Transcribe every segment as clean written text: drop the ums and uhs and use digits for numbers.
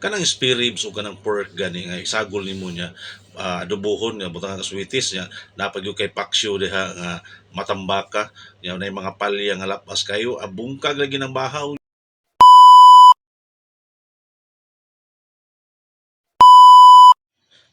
kanang spare ribs o kanang pork gani nga isagol nimo niya, adobohon nga butang ka sweeties niya napag yung kay paksyo diha nga matambaka niya na mga palya nga lapas kayo abungkag lagi ng bahaw.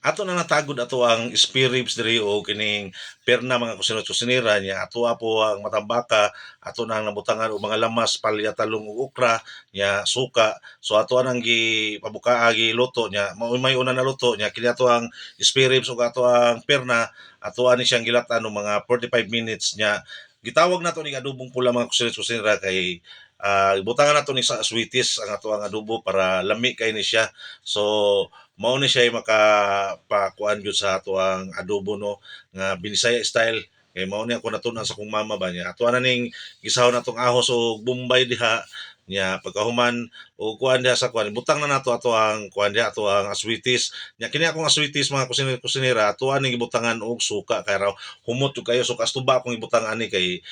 Ato na natagod ato ang spare ribs diri o kining perna mga kusinot-kusinira niya ato po ang matambaka ato na ang nabutangan og mga lamas palya talong ug okra niya suka so ato nang gi pabuka gi luto niya mao may una na luto niya kini ato ang spare ribs ug ato ang perna ato ani siyang gilatan og mga 45 minutes niya gitawag nato ni adobong pula mga kusinot-kusinira kay ibutangan nato ni sa sweeties ang ato ang adobo para lami kay ni siya so mao ni siya makapakuan gyud sa ato ang adobo no nga Binisaya style kay mao ni ako natun-an sa kong mama ba niya ato na ning gisahon natong ahos o bombay diha niya pagkahuman o kuan diha sa kuan butang na nato ato ang kuan diha ato ang aswitis nya kini akong aswitis mga kusinera ato ning gibutangan og suka kay raw humot jud kayo so kastuba akong ibutang ani kay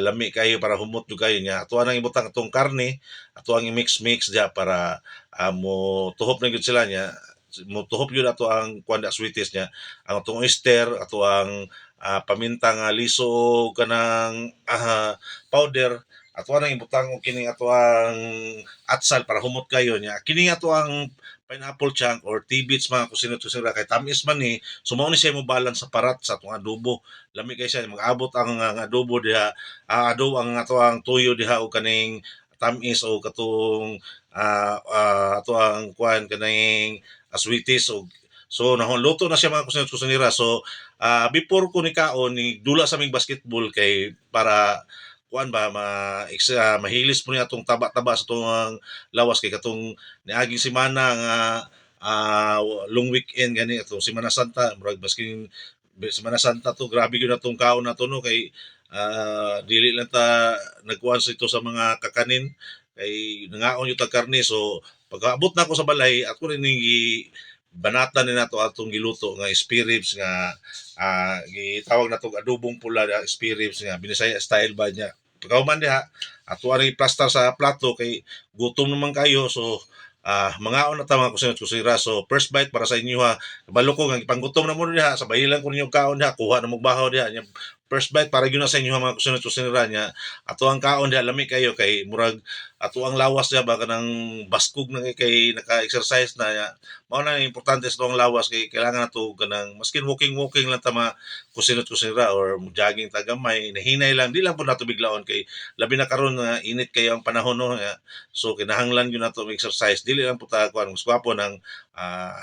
lami kayo para humot jud kayo nya ato nang ibutang atong karne ato ang i-mix diha para mo tuhop na gyud sila niya motuhop yun ato ang kuan da sweeties niya ang atong oyster ato ang paminta nga liso kanang powder ato nang ibutang og kini ato ang atsal para humot kayo niya kini ato ang pineapple chunk or tibits mga kusinot-kusinira kay tamis man ni so mao ni siya mo balance sa parat sa atong adobo lami kay siya mag-abot ang adobo diha adobo ang ato ang tuyo diha og kaning tamis o katong ato ang kuan kaning sweeties o so nahuluto na siya mga kusinira so before ko ni kaon ni dula sa aming basketball kay para kuan ba mahilis po niya atong taba-taba sa atong lawas kay katong niaging semana nga long weekend gani atong Semana Santa murag basking Semana Santa to grabe gyud atong kaon nato no kay dili lang ta nagkuan sa ito sa mga kakanin kay nangaon yung tag karne so pagkaabot na ako sa balay ako rin yung banatan ni nato atong giluto nga spare ribs nga gitawag nato adobong pula nga spare ribs nga Binisaya style ba niya pagkahuman diha ato ari plastar sa plato kay gutom naman kayo so mangaon na ta mga kusinira so first bite para sa inyo ha balo ko nga ipanggutom na mo diha sa bayilan ko ninyo kaon diha kuha na magbahaw diha nya first bite para gyud na sa inyo ha mga kusinira niya ato ang kaon diha lami kayo kay murag ato ang lawas diha ba kanang baskog na kay naka-exercise na ya mao na importante sa atong lawas kay kailangan nato kanang maskin walking lang ta mga kusinira or jogging ta gamay nahinay lang di lang po nato biglaon kay labi na karon nga init kayo ang panahon no so kinahanglan gyud nato exercise dili lang po ta kuan mas gwapo ng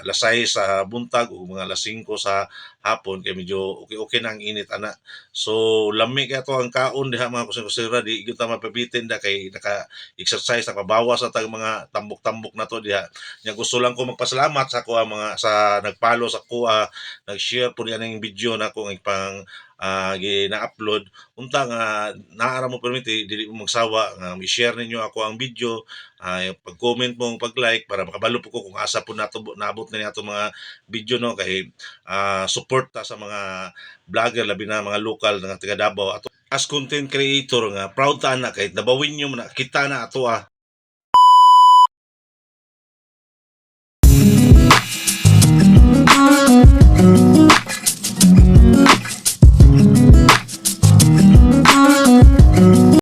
alas 6 sa buntag o mga alas 5 sa hapon kay medyo okay na ang init ana so lami kay ato ang kaon diha mga kusinira di gyud ta mapabitin da kay naka exercise nakabawas sa tag mga tambok-tambok na to diha nya gusto lang ko magpasalamat sa kuha mga sa nagpalo sa kuha nag-share po niya ng video na ko pang gina-upload unta nga naara mo permit dili mo magsawa nga i-share ninyo ako ang video pag-comment mo pag-like para makabalo po ko kung asa po naabot na niya mga video no kay support ta sa mga vlogger labi na mga local nga taga Davao ato as content creator nga proud ta na kay nabawin nyo na kita na ato